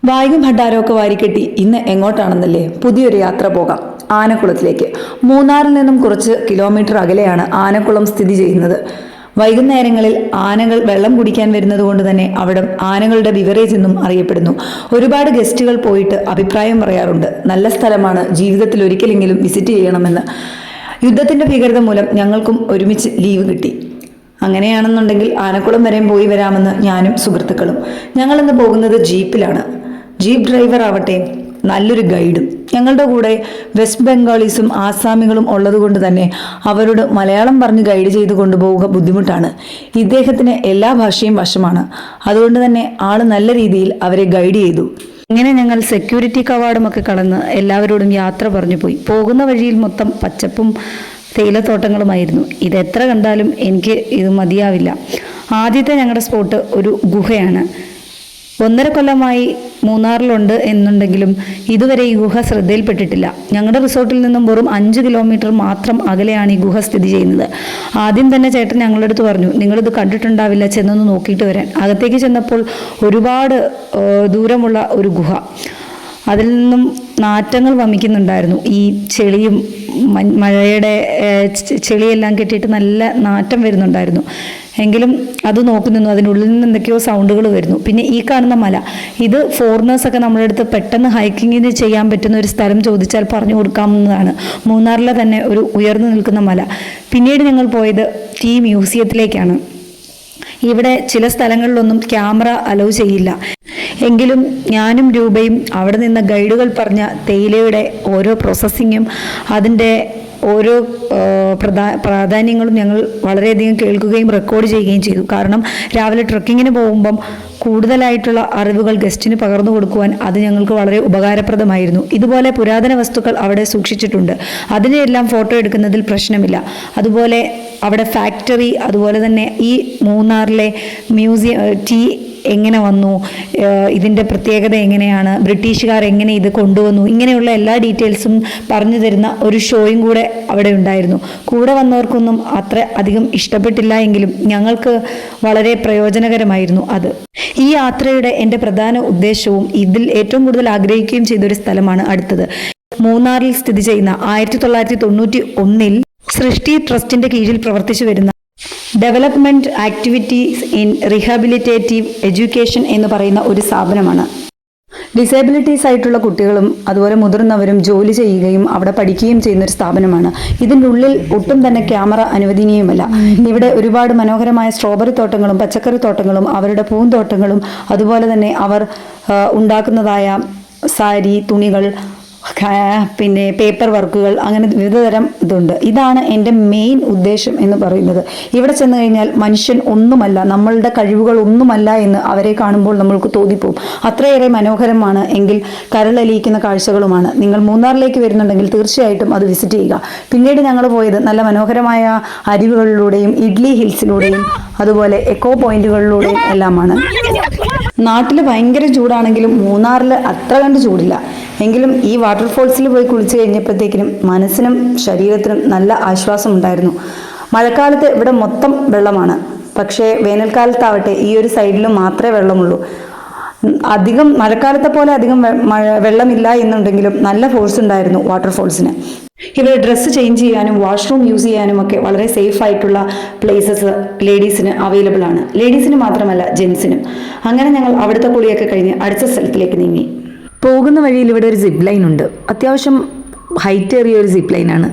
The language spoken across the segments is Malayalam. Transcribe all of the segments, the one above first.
വായികം ഭണ്ഡാരമൊക്കെ വാരിക്കെട്ടി ഇന്ന് എങ്ങോട്ടാണെന്നല്ലേ? പുതിയൊരു യാത്ര പോകാം, ആനക്കുളത്തിലേക്ക്. മൂന്നാറിൽ നിന്നും കുറച്ച് കിലോമീറ്റർ അകലെയാണ് ആനക്കുളം സ്ഥിതി ചെയ്യുന്നത്. വൈകുന്നേരങ്ങളിൽ ആനകൾ വെള്ളം കുടിക്കാൻ വരുന്നത് കൊണ്ട് തന്നെ അവിടെ ആനകളുടെ ബിവറേജ് എന്നും അറിയപ്പെടുന്നു. ഒരുപാട് ഗസ്റ്റുകൾ പോയിട്ട് അഭിപ്രായം പറയാറുണ്ട്, നല്ല സ്ഥലമാണ്, ജീവിതത്തിൽ ഒരിക്കലെങ്കിലും വിസിറ്റ് ചെയ്യണമെന്ന്. യുദ്ധത്തിന്റെ ഭീകരത മൂലം ഞങ്ങൾക്കും ഒരുമിച്ച് ലീവ് കിട്ടി. അങ്ങനെയാണെന്നുണ്ടെങ്കിൽ ആനക്കുളം വരെയും പോയി വരാമെന്ന് ഞാനും സുഹൃത്തുക്കളും. ഞങ്ങളിന്ന് പോകുന്നത് ജീപ്പിലാണ്. ജീപ്പ് ഡ്രൈവർ ആവട്ടെ നല്ലൊരു ഗൈഡും. ഞങ്ങളുടെ കൂടെ വെസ്റ്റ് ബംഗാളീസും ആസാമികളും ഉള്ളതുകൊണ്ട് തന്നെ അവരോട് മലയാളം പറഞ്ഞ് ഗൈഡ് ചെയ്ത് കൊണ്ടുപോവുക ബുദ്ധിമുട്ടാണ്. ഇദ്ദേഹത്തിന് എല്ലാ ഭാഷയും വശമാണ്. അതുകൊണ്ട് തന്നെ ആള് നല്ല രീതിയിൽ അവരെ ഗൈഡ് ചെയ്തു. ഇങ്ങനെ ഞങ്ങൾ സെക്യൂരിറ്റി കവാടമൊക്കെ കടന്ന് എല്ലാവരോടും യാത്ര പറഞ്ഞു പോയി. പോകുന്ന വഴിയിൽ മൊത്തം പച്ചപ്പും തേയിലത്തോട്ടങ്ങളുമായിരുന്നു. ഇതെത്ര കണ്ടാലും എനിക്ക് ഇത് മതിയാവില്ല. ആദ്യത്തെ ഞങ്ങളുടെ സ്പോട്ട് ഒരു ഗുഹയാണ്. 1.5 കൊല്ലമായി മൂന്നാറിലുണ്ട് എന്നുണ്ടെങ്കിലും ഇതുവരെ ഈ ഗുഹ ശ്രദ്ധയിൽപ്പെട്ടിട്ടില്ല. ഞങ്ങളുടെ റിസോർട്ടിൽ നിന്നും വെറും 5 കിലോമീറ്റർ മാത്രം അകലെയാണ് ഈ ഗുഹ സ്ഥിതി ചെയ്യുന്നത്. ആദ്യം തന്നെ ചേട്ടൻ ഞങ്ങളുടെ അടുത്ത് പറഞ്ഞു, നിങ്ങളിത് കണ്ടിട്ടുണ്ടാവില്ല, ചെന്നൊന്ന് നോക്കിയിട്ട് വരാൻ. അകത്തേക്ക് ചെന്നപ്പോൾ ഒരുപാട് ദൂരമുള്ള ഒരു ഗുഹ. അതിൽ നിന്നും നാറ്റങ്ങൾ വമിക്കുന്നുണ്ടായിരുന്നു. ഈ ചെളിയും മഴയുടെ ചെളിയെല്ലാം കെട്ടിയിട്ട് നല്ല നാറ്റം വരുന്നുണ്ടായിരുന്നു. എങ്കിലും അത് നോക്കി നിന്നു. അതിനുള്ളിൽ നിന്ന് എന്തൊക്കെയോ സൗണ്ടുകൾ വരുന്നു. പിന്നെ ഈ കാണുന്ന മല, ഇത് ഫോറിനേഴ്സൊക്കെ നമ്മുടെ അടുത്ത് പെട്ടെന്ന് ഹൈക്കിങ്ങിന് ചെയ്യാൻ പറ്റുന്ന ഒരു സ്ഥലം ചോദിച്ചാൽ പറഞ്ഞു കൊടുക്കാവുന്നതാണ്. മൂന്നാറിലെ തന്നെ ഒരു ഉയർന്നു നിൽക്കുന്ന മല. പിന്നീട് ഞങ്ങൾ പോയത് ടീ മ്യൂസിയത്തിലേക്കാണ്. ഇവിടെ ചില സ്ഥലങ്ങളിലൊന്നും ക്യാമറ അലൗ ചെയ്യില്ല. എങ്കിലും ഞാനും രൂപയും അവിടെ നിന്ന് ഗൈഡുകൾ പറഞ്ഞ തേയിലയുടെ ഓരോ പ്രോസസ്സിങ്ങും അതിൻ്റെ ഓരോ പ്രാധാന്യങ്ങളും ഞങ്ങൾ വളരെയധികം കേൾക്കുകയും റെക്കോർഡ് ചെയ്യുകയും ചെയ്തു. കാരണം രാവിലെ ട്രക്കിങ്ങിന് പോകുമ്പം കൂടുതലായിട്ടുള്ള അറിവുകൾ ഗസ്റ്റിന് പകർന്നു കൊടുക്കുവാൻ അത് ഞങ്ങൾക്ക് വളരെ ഉപകാരപ്രദമായിരുന്നു. ഇതുപോലെ പുരാതന വസ്തുക്കൾ അവിടെ സൂക്ഷിച്ചിട്ടുണ്ട്. അതിനെല്ലാം ഫോട്ടോ എടുക്കുന്നതിൽ പ്രശ്നമില്ല. അതുപോലെ അവിടെ ഫാക്ടറി, അതുപോലെ തന്നെ ഈ മൂന്നാറിലെ മ്യൂസിയം, ടീ എങ്ങനെ വന്നു, ഇതിൻ്റെ പ്രത്യേകത എങ്ങനെയാണ്, ബ്രിട്ടീഷുകാർ എങ്ങനെ ഇത് കൊണ്ടുവന്നു, ഇങ്ങനെയുള്ള എല്ലാ ഡീറ്റെയിൽസും പറഞ്ഞു തരുന്ന ഒരു ഷോയും കൂടെ അവിടെ ഉണ്ടായിരുന്നു. കൂടെ വന്നവർക്കൊന്നും അത്ര അധികം ഇഷ്ടപ്പെട്ടില്ല എങ്കിലും ഞങ്ങൾക്ക് വളരെ പ്രയോജനകരമായിരുന്നു അത്. ഈ യാത്രയുടെ എൻ്റെ പ്രധാന ഉദ്ദേശവും ഇതിൽ ഏറ്റവും കൂടുതൽ ആഗ്രഹിക്കുകയും ചെയ്തൊരു സ്ഥലമാണ് അടുത്തത്. മൂന്നാറിൽ സ്ഥിതി ചെയ്യുന്ന 1991 സൃഷ്ടി ട്രസ്റ്റിന്റെ കീഴിൽ പ്രവർത്തിച്ചു വരുന്ന development activities in rehabilitative education എന്ന് പറയുന്ന ഒരു സ്ഥാപനമാണ്. ഡിസേബിലിറ്റീസ് ആയിട്ടുള്ള കുട്ടികളും അതുപോലെ മുതിർന്നവരും ജോലി ചെയ്യുകയും അവിടെ പഠിക്കുകയും ചെയ്യുന്ന ഒരു സ്ഥാപനമാണ്. ഇതിൻ്റെ ഉള്ളിൽ ഒട്ടും തന്നെ ക്യാമറ അനുവദനീയമല്ല. ഇവിടെ ഒരുപാട് മനോഹരമായ സ്ട്രോബെറി തോട്ടങ്ങളും പച്ചക്കറി തോട്ടങ്ങളും അവരുടെ പൂന്തോട്ടങ്ങളും അതുപോലെ തന്നെ അവർ ഉണ്ടാക്കുന്നതായ സാരി, തുണികൾ, പിന്നെ പേപ്പർ വർക്കുകൾ, അങ്ങനെ വിവിധതരം ഇതുണ്ട്. ഇതാണ് എൻ്റെ മെയിൻ ഉദ്ദേശം എന്ന് പറയുന്നത്. ഇവിടെ ചെന്ന് കഴിഞ്ഞാൽ മനുഷ്യൻ ഒന്നുമല്ല, നമ്മളുടെ കഴിവുകൾ ഒന്നുമല്ല എന്ന് അവരെ കാണുമ്പോൾ നമ്മൾക്ക് തോന്നിപ്പോവും. അത്രയേറെ മനോഹരമാണ്, എങ്കിൽ കരളലിയിക്കുന്ന കാഴ്ചകളുമാണ്. നിങ്ങൾ മൂന്നാറിലേക്ക് വരുന്നുണ്ടെങ്കിൽ തീർച്ചയായിട്ടും അത് വിസിറ്റ് ചെയ്യുക. പിന്നീട് ഞങ്ങൾ പോയത് നല്ല മനോഹരമായ അരുവികളിലൂടെയും ഇഡ്ലി ഹിൽസിലൂടെയും അതുപോലെ എക്കോ പോയിന്റുകളിലൂടെയും എല്ലാമാണ്. നാട്ടിൽ ഭയങ്കര ചൂടാണെങ്കിലും മൂന്നാറിൽ അത്ര കണ്ട് ചൂടില്ല. എങ്കിലും ഈ വാട്ടർഫോൾസിൽ പോയി കുളിച്ച് കഴിഞ്ഞപ്പോഴത്തേക്കിനും മനസ്സിനും ശരീരത്തിനും നല്ല ആശ്വാസം ഉണ്ടായിരുന്നു. മഴക്കാലത്ത് ഇവിടെ മൊത്തം വെള്ളമാണ്, പക്ഷേ വേനൽക്കാലത്താവട്ടെ ഈ ഒരു സൈഡിലും മാത്രമേ വെള്ളമുള്ളൂ. അധികം മഴക്കാലത്തെ പോലെ അധികം വെള്ളമില്ല എന്നുണ്ടെങ്കിലും നല്ല ഫോഴ്സ് ഉണ്ടായിരുന്നു വാട്ടർഫോൾസിന്. ഇവിടെ ഡ്രസ്സ് ചേഞ്ച് ചെയ്യാനും വാഷ്റൂം യൂസ് ചെയ്യാനും ഒക്കെ വളരെ സേഫ് ആയിട്ടുള്ള പ്ലേസസ് ലേഡീസിന് അവൈലബിൾ ആണ്. ലേഡീസിന് മാത്രമല്ല ജെൻസിനും. അങ്ങനെ ഞങ്ങൾ അവിടുത്തെ കുളിയൊക്കെ കഴിഞ്ഞ് അടുത്ത സ്ഥലത്തിലേക്ക് നീങ്ങി. പോകുന്ന വഴിയിൽ ഇവിടെ ഒരു സിപ്പ് ലൈൻ ഉണ്ട്. അത്യാവശ്യം ഹൈറ്റ് ഏറിയ ഒരു സിപ്പ് ലൈനാണ്.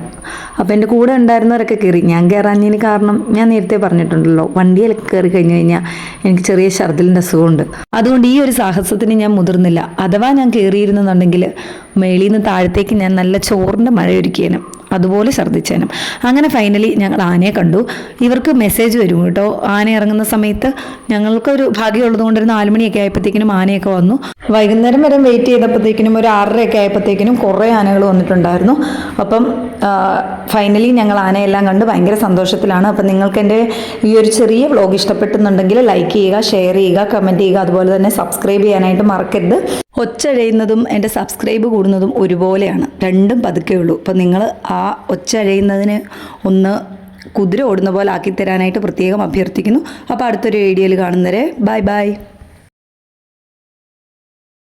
അപ്പോൾ എൻ്റെ കൂടെ ഉണ്ടായിരുന്നവരൊക്കെ കയറി. ഞാൻ കയറാഞ്ഞതിന് കാരണം ഞാൻ നേരത്തെ പറഞ്ഞിട്ടുണ്ടല്ലോ, വണ്ടിയിലൊക്കെ കയറി കഴിഞ്ഞു കഴിഞ്ഞാൽ എനിക്ക് ചെറിയ ഛർദിലിൻ്റെ അസുഖമുണ്ട്. അതുകൊണ്ട് ഈ ഒരു സാഹസത്തിന് ഞാൻ മുതിർന്നില്ല. അഥവാ ഞാൻ കയറിയിരുന്നെന്നുണ്ടെങ്കിൽ മേളിൽ നിന്ന് താഴത്തേക്ക് ഞാൻ നല്ല ചോറിൻ്റെ മഴയൊരുക്കിയേനും, അതുപോലെ ഛർദ്ദിച്ചേനും. അങ്ങനെ ഫൈനലി ഞങ്ങൾ ആനയെ കണ്ടു. ഇവർക്ക് മെസ്സേജ് വരും കേട്ടോ ആന ഇറങ്ങുന്ന സമയത്ത്. ഞങ്ങൾക്കൊരു ഭാഗ്യമുള്ളത് കൊണ്ട് ഒരു 4 മണിയൊക്കെ ആയപ്പോഴത്തേക്കിനും ആനയൊക്കെ വന്നു. വൈകുന്നേരം വരെ വെയിറ്റ് ചെയ്തപ്പോഴത്തേക്കിനും ഒരു 6:30 ആയപ്പോഴത്തേക്കിനും കുറേ ആനകൾ വന്നിട്ടുണ്ടായിരുന്നു. അപ്പം ഫൈനലി ഞങ്ങൾ ആനയെല്ലാം കണ്ട് ഭയങ്കര സന്തോഷത്തിലാണ്. അപ്പം നിങ്ങൾക്ക് എൻ്റെ ഈ ഒരു ചെറിയ വ്ലോഗ് ഇഷ്ടപ്പെട്ടെന്നുണ്ടെങ്കിൽ ലൈക്ക് ചെയ്യുക, ഷെയർ ചെയ്യുക, കമൻറ്റ് ചെയ്യുക, അതുപോലെ തന്നെ സബ്സ്ക്രൈബ് ചെയ്യാനായിട്ട് മറക്കരുത്. ഒച്ചഴയുന്നതും എൻ്റെ സബ്സ്ക്രൈബ് കൂടുന്നതും ഒരുപോലെയാണ്, രണ്ടും പതുക്കെ ഉള്ളൂ. അപ്പം നിങ്ങൾ ആ ഒച്ചഴയുന്നതിന് ഒന്ന് കുതിര ഓടുന്ന പോലെ ആക്കി തരാനായിട്ട് പ്രത്യേകം അഭ്യർത്ഥിക്കുന്നു. അപ്പോൾ അടുത്തൊരു വീഡിയോയിൽ കാണുന്നവരെ ബൈ ബൈ.